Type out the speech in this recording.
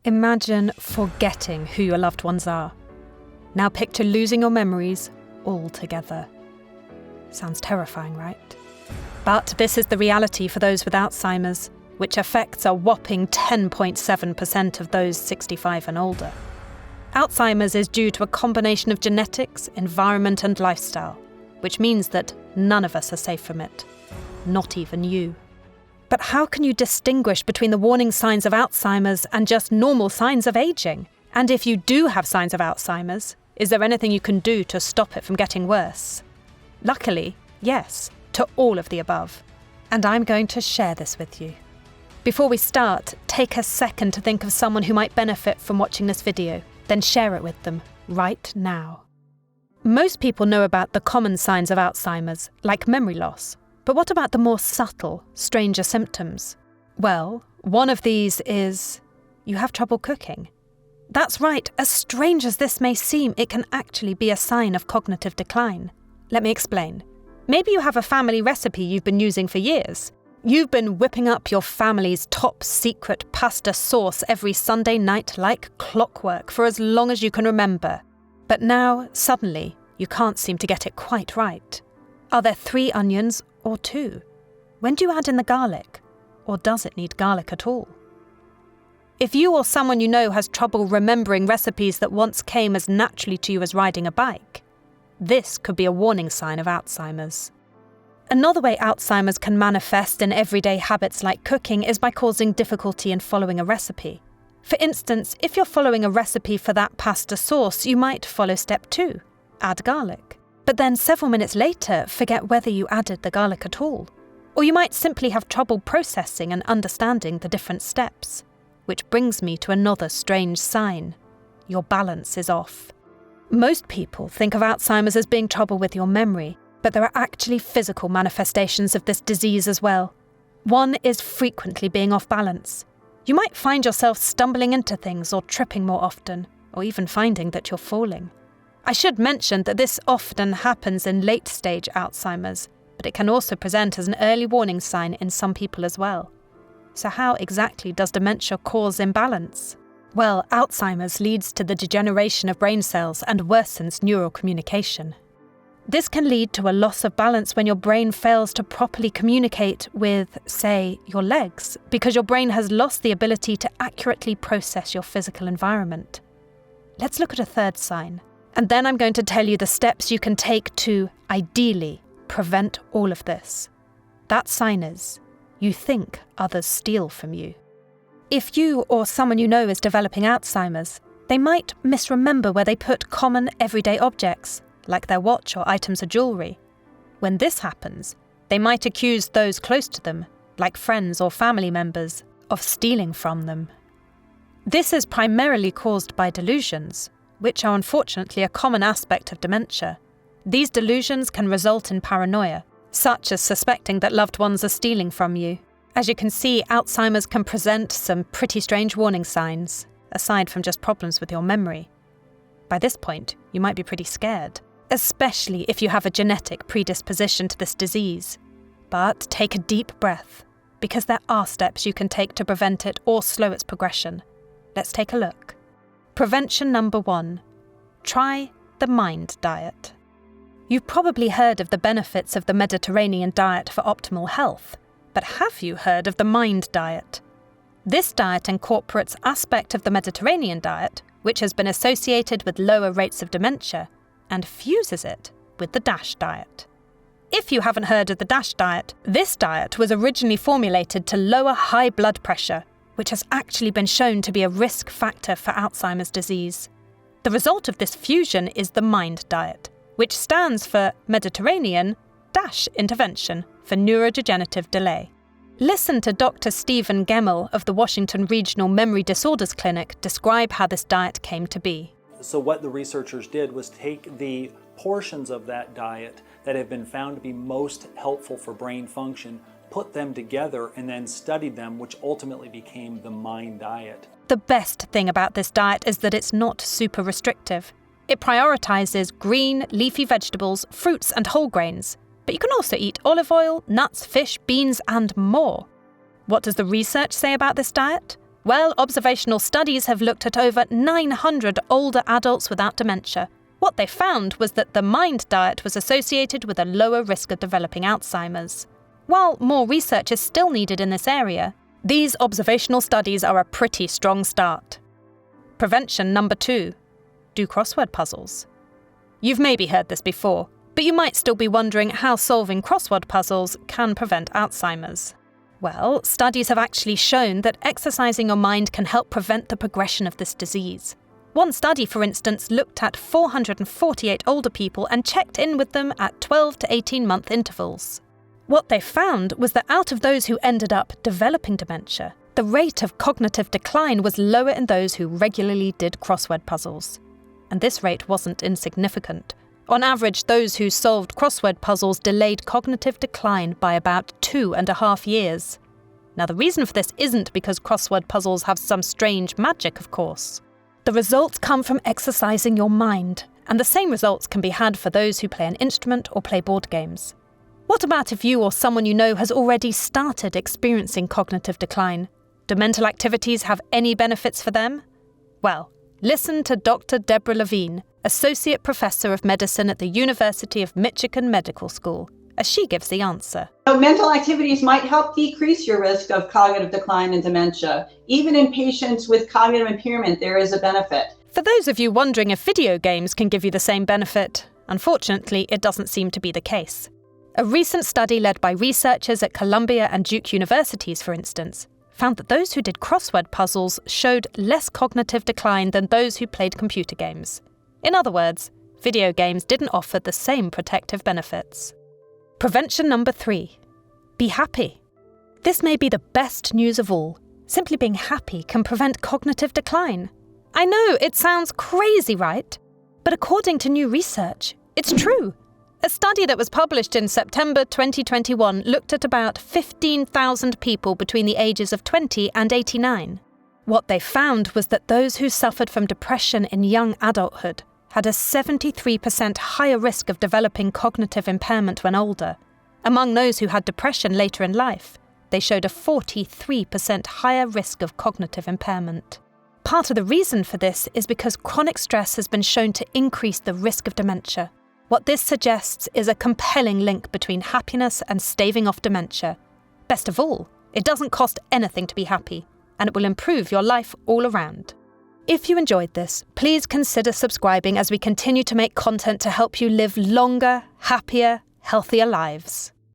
Imagine forgetting who your loved ones are. Now picture losing your memories altogether. Sounds terrifying, right? But this is the reality for those with Alzheimer's, which affects a whopping 10.7% of those 65 and older. Alzheimer's is due to a combination of genetics, environment and lifestyle, which means that none of us are safe from it. Not even you. But how can you distinguish between the warning signs of Alzheimer's and just normal signs of aging? And if you do have signs of Alzheimer's, is there anything you can do to stop it from getting worse? Luckily, yes, to all of the above. And I'm going to share this with you. Before we start, take a second to think of someone who might benefit from watching this video, then share it with them right now. Most people know about the common signs of Alzheimer's, like memory loss. But what about the more subtle, stranger symptoms? Well, one of these is you have trouble cooking. That's right, as strange as this may seem, it can actually be a sign of cognitive decline. Let me explain. Maybe you have a family recipe you've been using for years. You've been whipping up your family's top secret pasta sauce every Sunday night like clockwork for as long as you can remember. But now, suddenly, you can't seem to get it quite right. Are there 3 onions or 2? When do you add in the garlic? Or does it need garlic at all? If you or someone you know has trouble remembering recipes that once came as naturally to you as riding a bike, this could be a warning sign of Alzheimer's. Another way Alzheimer's can manifest in everyday habits like cooking is by causing difficulty in following a recipe. For instance, if you're following a recipe for that pasta sauce, you might follow step 2, add garlic. But then several minutes later, forget whether you added the garlic at all. Or you might simply have trouble processing and understanding the different steps. Which brings me to another strange sign. Your balance is off. Most people think of Alzheimer's as being trouble with your memory, but there are actually physical manifestations of this disease as well. One is frequently being off balance. You might find yourself stumbling into things or tripping more often, or even finding that you're falling. I should mention that this often happens in late-stage Alzheimer's, but it can also present as an early warning sign in some people as well. So how exactly does dementia cause imbalance? Well, Alzheimer's leads to the degeneration of brain cells and worsens neural communication. This can lead to a loss of balance when your brain fails to properly communicate with, say, your legs, because your brain has lost the ability to accurately process your physical environment. Let's look at a third sign. And then I'm going to tell you the steps you can take to, ideally, prevent all of this. That sign is, you think others steal from you. If you or someone you know is developing Alzheimer's, they might misremember where they put common everyday objects, like their watch or items of jewellery. When this happens, they might accuse those close to them, like friends or family members, of stealing from them. This is primarily caused by delusions, which are unfortunately a common aspect of dementia. These delusions can result in paranoia, such as suspecting that loved ones are stealing from you. As you can see, Alzheimer's can present some pretty strange warning signs, aside from just problems with your memory. By this point, you might be pretty scared, especially if you have a genetic predisposition to this disease. But take a deep breath, because there are steps you can take to prevent it or slow its progression. Let's take a look. Prevention number 1. Try the MIND diet. You've probably heard of the benefits of the Mediterranean diet for optimal health, but have you heard of the MIND diet? This diet incorporates aspect of the Mediterranean diet, which has been associated with lower rates of dementia, and fuses it with the DASH diet. If you haven't heard of the DASH diet, this diet was originally formulated to lower high blood pressure, which has actually been shown to be a risk factor for Alzheimer's disease. The result of this fusion is the MIND diet, which stands for Mediterranean Intervention for Neurodegenerative Delay. Listen to Dr. Stephen Gemmell of the Washington Regional Memory Disorders Clinic describe how this diet came to be. So what the researchers did was take the portions of that diet that have been found to be most helpful for brain function, put them together, and then studied them, which ultimately became the MIND diet. The best thing about this diet is that it's not super restrictive. It prioritizes green, leafy vegetables, fruits, and whole grains. But you can also eat olive oil, nuts, fish, beans, and more. What does the research say about this diet? Well, observational studies have looked at over 900 older adults without dementia. What they found was that the MIND diet was associated with a lower risk of developing Alzheimer's. While more research is still needed in this area, these observational studies are a pretty strong start. Prevention number 2. Do crossword puzzles. You've maybe heard this before, but you might still be wondering how solving crossword puzzles can prevent Alzheimer's. Well, studies have actually shown that exercising your mind can help prevent the progression of this disease. One study, for instance, looked at 448 older people and checked in with them at 12 to 18-month intervals. What they found was that out of those who ended up developing dementia, the rate of cognitive decline was lower in those who regularly did crossword puzzles. And this rate wasn't insignificant. On average, those who solved crossword puzzles delayed cognitive decline by about 2.5 years. Now, the reason for this isn't because crossword puzzles have some strange magic, of course. The results come from exercising your mind, and the same results can be had for those who play an instrument or play board games. What about if you or someone you know has already started experiencing cognitive decline? Do mental activities have any benefits for them? Well, listen to Dr. Deborah Levine, Associate Professor of Medicine at the University of Michigan Medical School, as she gives the answer. Mental activities might help decrease your risk of cognitive decline and dementia. Even in patients with cognitive impairment, there is a benefit. For those of you wondering if video games can give you the same benefit, unfortunately, it doesn't seem to be the case. A recent study led by researchers at Columbia and Duke universities, for instance, found that those who did crossword puzzles showed less cognitive decline than those who played computer games. In other words, video games didn't offer the same protective benefits. Prevention number 3. Be happy. This may be the best news of all. Simply being happy can prevent cognitive decline. I know it sounds crazy, right? But according to new research, it's true. A study that was published in September 2021 looked at about 15,000 people between the ages of 20 and 89. What they found was that those who suffered from depression in young adulthood had a 73% higher risk of developing cognitive impairment when older. Among those who had depression later in life, they showed a 43% higher risk of cognitive impairment. Part of the reason for this is because chronic stress has been shown to increase the risk of dementia. What this suggests is a compelling link between happiness and staving off dementia. Best of all, it doesn't cost anything to be happy, and it will improve your life all around. If you enjoyed this, please consider subscribing as we continue to make content to help you live longer, happier, healthier lives.